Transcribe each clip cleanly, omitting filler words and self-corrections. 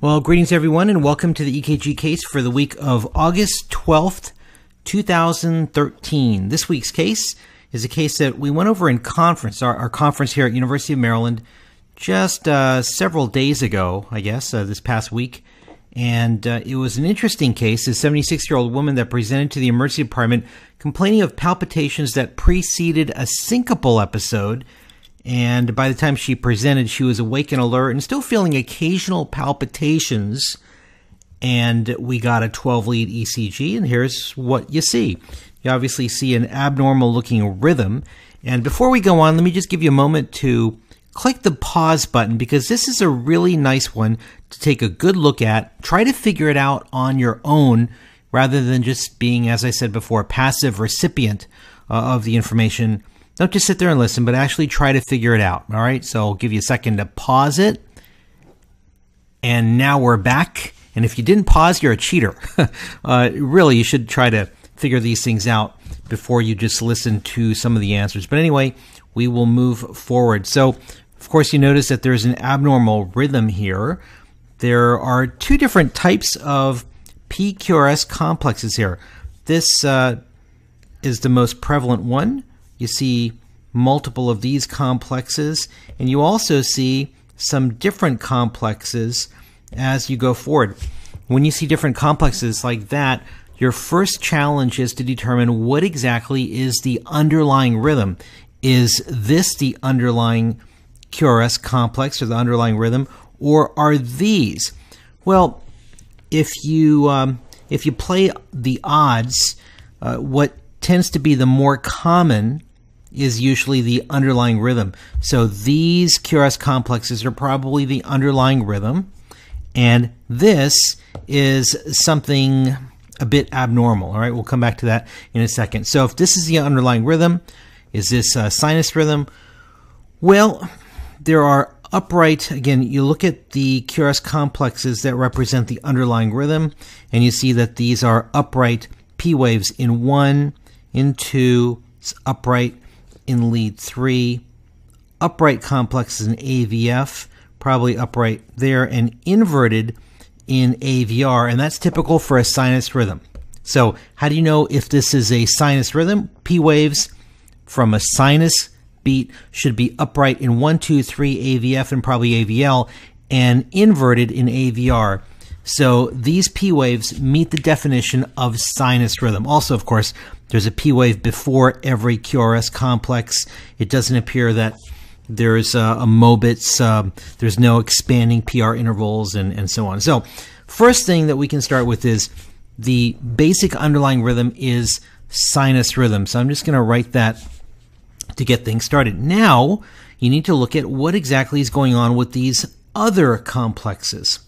Well, greetings everyone, and welcome to the EKG case for the week of August 12th, 2013. This week's case is a case that we went over in conference, our conference here at University of Maryland, just several days ago, I guess, this past week. And it was an interesting case, a 76-year-old woman that presented to the emergency department complaining of palpitations that preceded a syncopal episode. And by the time she presented, she was awake and alert and still feeling occasional palpitations. And we got a 12-lead ECG, and here's what you see. You obviously see an abnormal-looking rhythm. And before we go on, let me just give you a moment to click the pause button, because this is a really nice one to take a good look at. Try to figure it out on your own rather than just being, as I said before, a passive recipient of the information. Don't just sit there and listen, but actually try to figure it out. All right, so I'll give you a second to pause it. And now we're back. And if you didn't pause, you're a cheater. Really, you should try to figure these things out before you just listen to some of the answers. But anyway, we will move forward. So, of course, you notice that there's an abnormal rhythm here. There are two different types of PQRS complexes here. This is the most prevalent one. You see multiple of these complexes, and you also see some different complexes as you go forward. When you see different complexes like that, your first challenge is to determine what exactly is the underlying rhythm. Is this the underlying QRS complex or the underlying rhythm, or are these? Well, if you play the odds, what tends to be the more common is usually the underlying rhythm. So these QRS complexes are probably the underlying rhythm, and this is something a bit abnormal. All right, we'll come back to that in a second. So if this is the underlying rhythm, is this a sinus rhythm? Well, there are upright, again, you look at the QRS complexes that represent the underlying rhythm, and you see that these are upright P waves in 1, in 2, it's upright in lead 3, upright complexes in AVF, probably upright there, and inverted in AVR, and that's typical for a sinus rhythm. So how do you know if this is a sinus rhythm? P waves from a sinus beat should be upright in 1, 2, 3 AVF and probably AVL, and inverted in AVR. So these P waves meet the definition of sinus rhythm. Also, of course, there's a P wave before every QRS complex. It doesn't appear that there's a Mobitz, there's no expanding PR intervals, and so on. So first thing that we can start with is the basic underlying rhythm is sinus rhythm. So I'm just going to write that to get things started. Now, you need to look at what exactly is going on with these other complexes.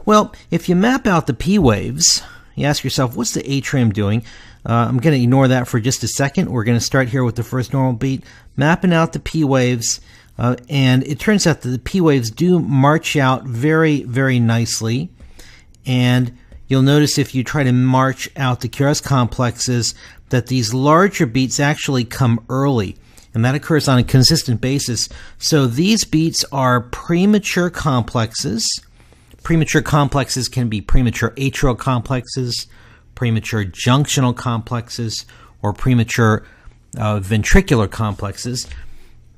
Well, if you map out the P waves, you ask yourself, what's the atrium doing? I'm going to ignore that for just a second. We're going to start here with the first normal beat, mapping out the P waves, and it turns out that the P waves do march out very, very nicely. And you'll notice if you try to march out the QRS complexes that these larger beats actually come early, and that occurs on a consistent basis. So these beats are premature complexes. Premature complexes can be premature atrial complexes, premature junctional complexes, or premature ventricular complexes.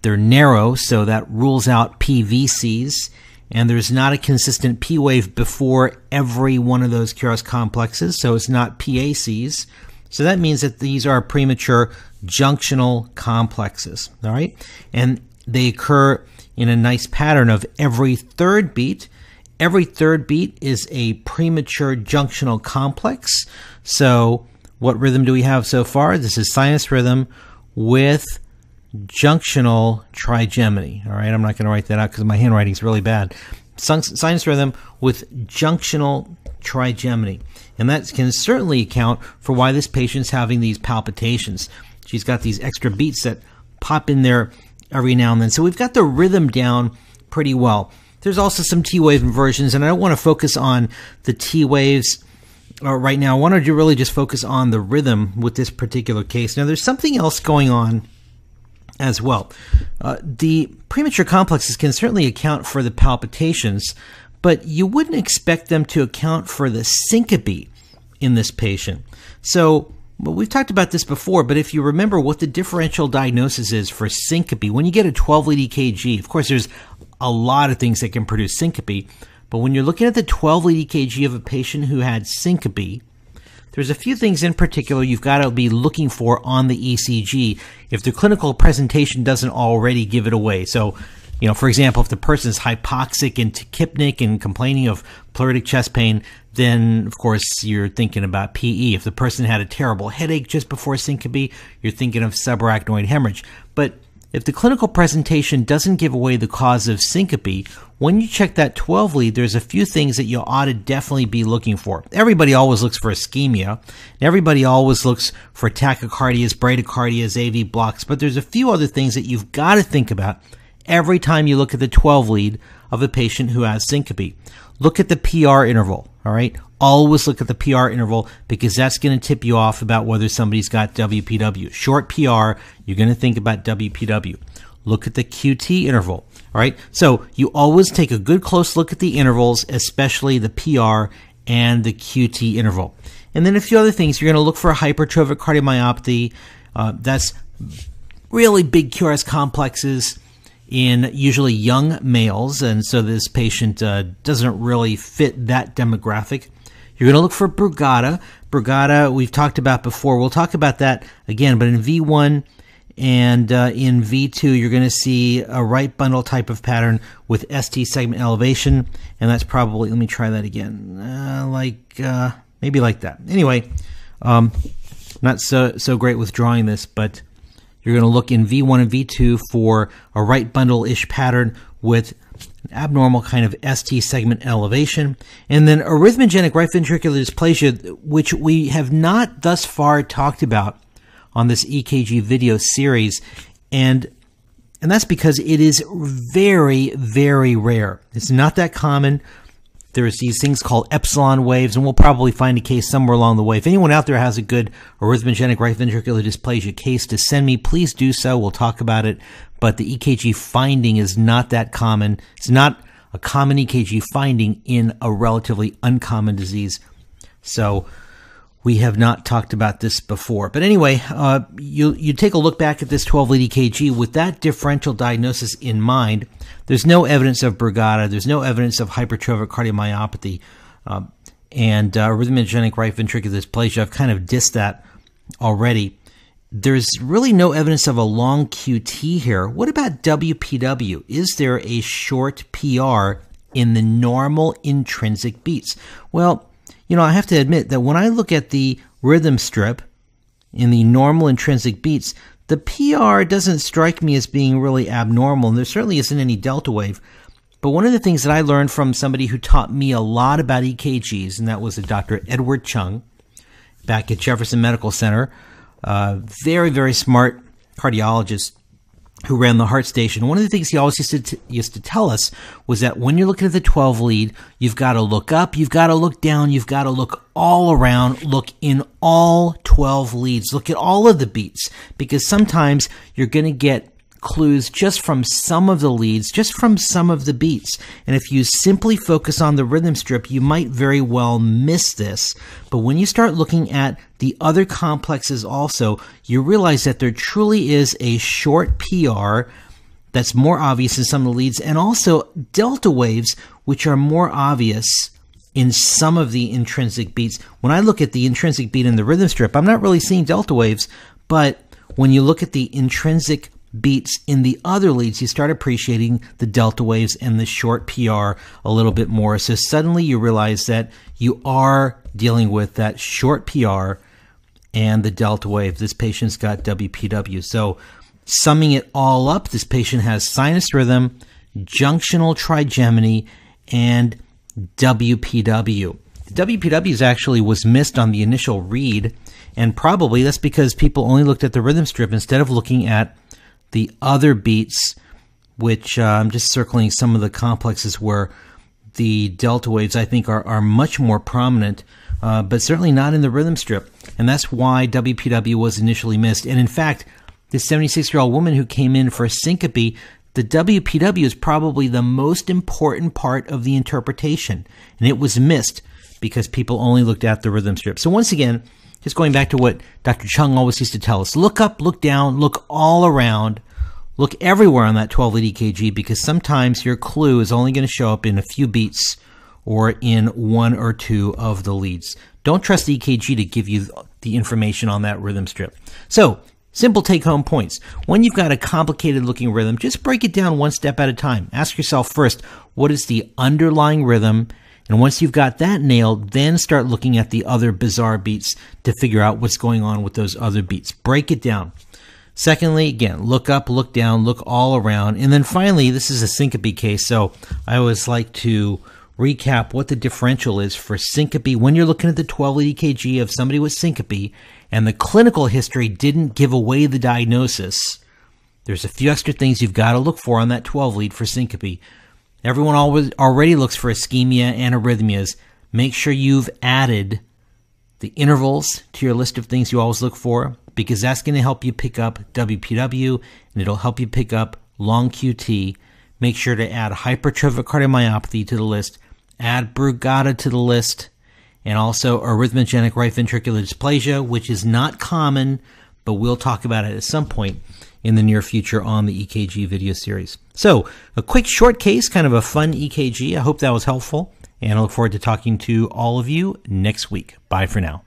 They're narrow, so that rules out PVCs, and there's not a consistent P wave before every one of those QRS complexes, so it's not PACs. So that means that these are premature junctional complexes, all right? And they occur in a nice pattern of every third beat. Every third beat is a premature junctional complex. So what rhythm do we have so far? This is sinus rhythm with junctional trigeminy. All right, I'm not going to write that out because my handwriting is really bad. Sinus rhythm with junctional trigeminy. And that can certainly account for why this patient's having these palpitations. She's got these extra beats that pop in there every now and then. So we've got the rhythm down pretty well. There's also some T wave inversions, and I don't want to focus on the T waves right now. I wanted to really just focus on the rhythm with this particular case. Now, there's something else going on as well. The premature complexes can certainly account for the palpitations, but you wouldn't expect them to account for the syncope in this patient. So we've talked about this before, but if you remember what the differential diagnosis is for syncope, when you get a 12-lead EKG, of course there's a lot of things that can produce syncope, but when you're looking at the 12-lead EKG of a patient who had syncope, there's a few things in particular you've got to be looking for on the ECG if the clinical presentation doesn't already give it away. So, for example, if the person is hypoxic and tachypnic and complaining of pleuritic chest pain, then, of course, you're thinking about PE. If the person had a terrible headache just before syncope, you're thinking of subarachnoid hemorrhage. But if the clinical presentation doesn't give away the cause of syncope, when you check that 12-lead, there's a few things that you ought to definitely be looking for. Everybody always looks for ischemia. Everybody always looks for tachycardias, bradycardias, AV blocks. But there's a few other things that you've got to think about every time you look at the 12-lead of a patient who has syncope. Look at the PR interval, all right? Always look at the PR interval because that's going to tip you off about whether somebody's got WPW. Short PR, you're going to think about WPW. Look at the QT interval, all right? So you always take a good close look at the intervals, especially the PR and the QT interval. And then a few other things. You're going to look for hypertrophic cardiomyopathy. That's really big QRS complexes in usually young males, and so this patient doesn't really fit that demographic. You're going to look for Brugada. Brugada, we've talked about before. We'll talk about that again, but in V1 and in V2, you're going to see a right bundle type of pattern with ST segment elevation, and that's probably, let me try that again, maybe like that. Anyway, not so great with drawing this, but you're going to look in V1 and V2 for a right bundle-ish pattern with an abnormal kind of ST segment elevation. And then arrhythmogenic right ventricular dysplasia, which we have not thus far talked about on this EKG video series. And that's because it is very, very rare. It's not that common. There's these things called epsilon waves, and we'll probably find a case somewhere along the way. If anyone out there has a good arrhythmogenic right ventricular dysplasia case to send me, please do so. We'll talk about it. But the EKG finding is not that common. It's not a common EKG finding in a relatively uncommon disease. So we have not talked about this before. But anyway, you take a look back at this 12-lead EKG with that differential diagnosis in mind. There's no evidence of Brugada. There's no evidence of hypertrophic cardiomyopathy and arrhythmogenic right ventricular dysplasia. I've kind of dissed that already. There's really no evidence of a long QT here. What about WPW? Is there a short PR in the normal intrinsic beats? Well, I have to admit that when I look at the rhythm strip in the normal intrinsic beats, the PR doesn't strike me as being really abnormal, and there certainly isn't any delta wave. But one of the things that I learned from somebody who taught me a lot about EKGs, and that was a Dr. Edward Chung back at Jefferson Medical Center, very, very smart cardiologist who ran the heart station. One of the things he always used to tell us was that when you're looking at the 12 lead, you've got to look up, you've got to look down, you've got to look all around, look in all 12 leads, look at all of the beats, because sometimes you're going to get clues just from some of the leads, just from some of the beats. And if you simply focus on the rhythm strip, you might very well miss this. But when you start looking at the other complexes also, you realize that there truly is a short PR that's more obvious in some of the leads, and also delta waves, which are more obvious in some of the intrinsic beats. When I look at the intrinsic beat in the rhythm strip, I'm not really seeing delta waves, but when you look at the intrinsic beats in the other leads, you start appreciating the delta waves and the short PR a little bit more. So suddenly you realize that you are dealing with that short PR and the delta wave. This patient's got WPW. So summing it all up, this patient has sinus rhythm, junctional trigeminy, and WPW. The WPW actually was missed on the initial read, and probably that's because people only looked at the rhythm strip instead of looking at the other beats, which I'm just circling some of the complexes where the delta waves I think are much more prominent, but certainly not in the rhythm strip. And that's why WPW was initially missed. And in fact, this 76-year-old woman who came in for syncope, the WPW is probably the most important part of the interpretation, and it was missed because people only looked at the rhythm strip. So once again, just going back to what Dr. Chung always used to tell us, look up, look down, look all around, look everywhere on that 12-lead EKG, because sometimes your clue is only going to show up in a few beats or in one or two of the leads. Don't trust the EKG to give you the information on that rhythm strip. So, simple take-home points. When you've got a complicated-looking rhythm, just break it down one step at a time. Ask yourself first, what is the underlying rhythm? And once you've got that nailed, then start looking at the other bizarre beats to figure out what's going on with those other beats. Break it down. Secondly, again, look up, look down, look all around. And then finally, this is a syncope case, so I always like to recap what the differential is for syncope. When you're looking at the 12-lead EKG of somebody with syncope and the clinical history didn't give away the diagnosis, there's a few extra things you've got to look for on that 12-lead for syncope. Everyone already looks for ischemia and arrhythmias. Make sure you've added the intervals to your list of things you always look for, because that's going to help you pick up WPW, and it'll help you pick up long QT. Make sure to add hypertrophic cardiomyopathy to the list, add Brugada to the list, and also arrhythmogenic right ventricular dysplasia, which is not common, but we'll talk about it at some point in the near future on the EKG video series. So, a quick short case, kind of a fun EKG. I hope that was helpful, and I look forward to talking to all of you next week. Bye for now.